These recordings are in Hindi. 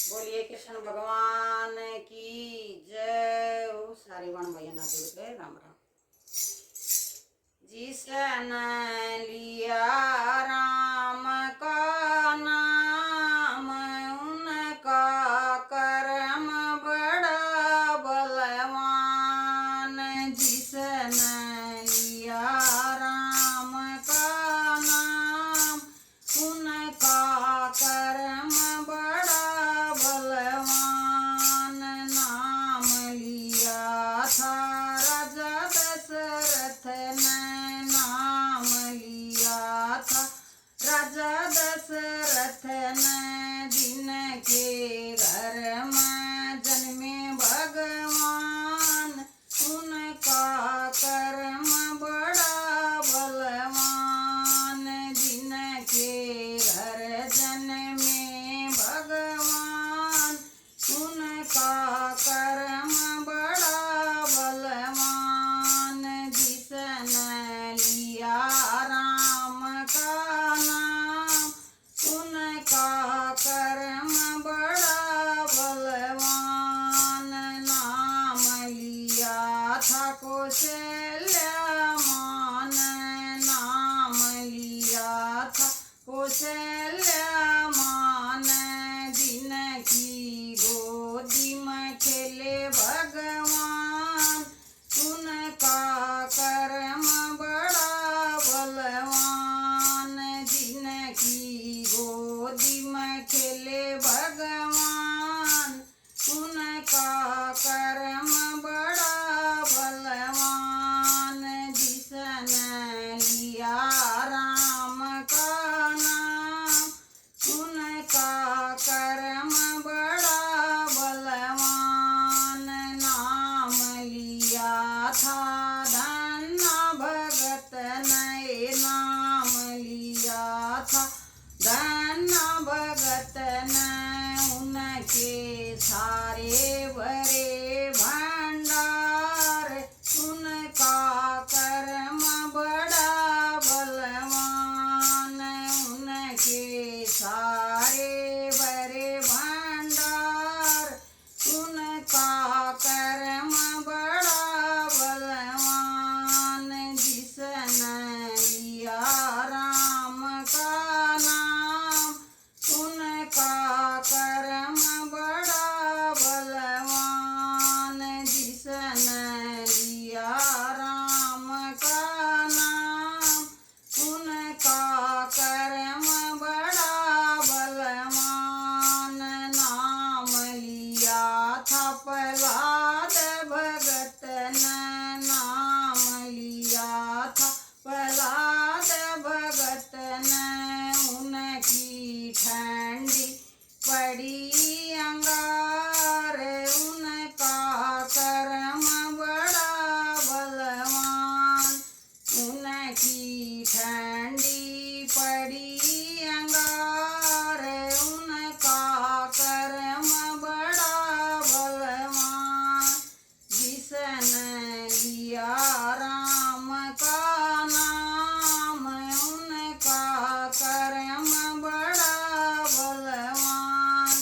बोलिए कृष्ण भगवान की जय। ओ सारे वन भैया जुड़ गए। राम राम। जिसन लिया राम का नाम, उनका कर्म बड़ा बलवान। जिसन लिया राम का नाम, उनका कर्म बड़ा बलवान। नाम लिया था राजा दशरथ ने, नाम लिया था राजा दशरथ ने। जिनके घर में जन्मे भगवान, उनका कर्म बड़ा बलवान। जिनके घर जन्मे भगवान, उनका कर्म बड़ा बलवान। जिसन लिया राम का नाम, उनका कर्म बड़ा बलवान। नाम लिया था कौशल्यामान, नाम लिया था कौशल्यामान। जिनकी गोदी में खेले भगवान, उनका कर्म बड़ा बलवान। जिनकी गोदी में खेले भगवान, उनका कर्म बड़ा बलवान। जिसन लिया राम का नाम, उनका कर्म बड़ा बलवान। नाम लिया था धन्ना भगत ने, नाम लिया था धन्ना भगत ने। उनके सारे भरे भंडार, उनका कर्म बड़ा बलवान। उनके सारे भरे भंडार, उनका कर्म बड़ा बलवान। जिसन लिया राम का नाम, उनका कर्म बड़ा बलवान। जिसन लिया राम का नाम, उनका कर्म बड़ा बलवान। नाम लिया था प्रहलाद भगत ने, नाम लिया था प्रहलाद भगत ने। उनकी ठंडी पड़ी अंगार, उनका कर्म बड़ा बलवान। उनकी ठंडी पड़ी अंगार, उनका कर्म बड़ा बलवान। जिसन लिया राम का नाम, उनका कर्म बड़ा बलवान।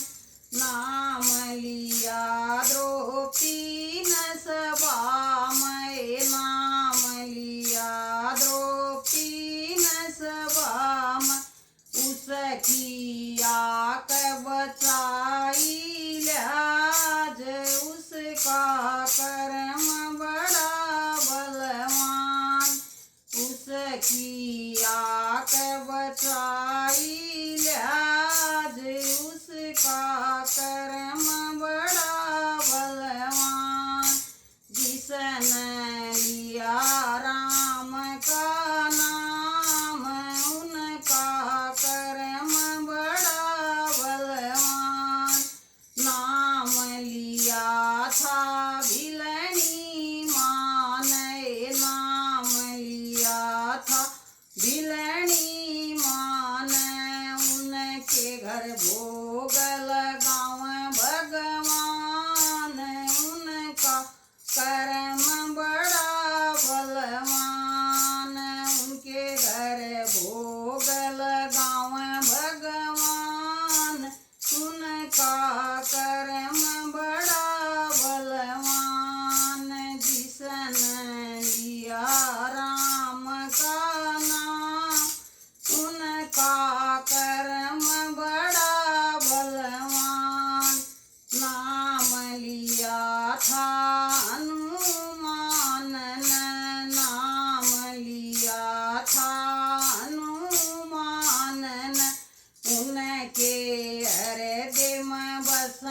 બસ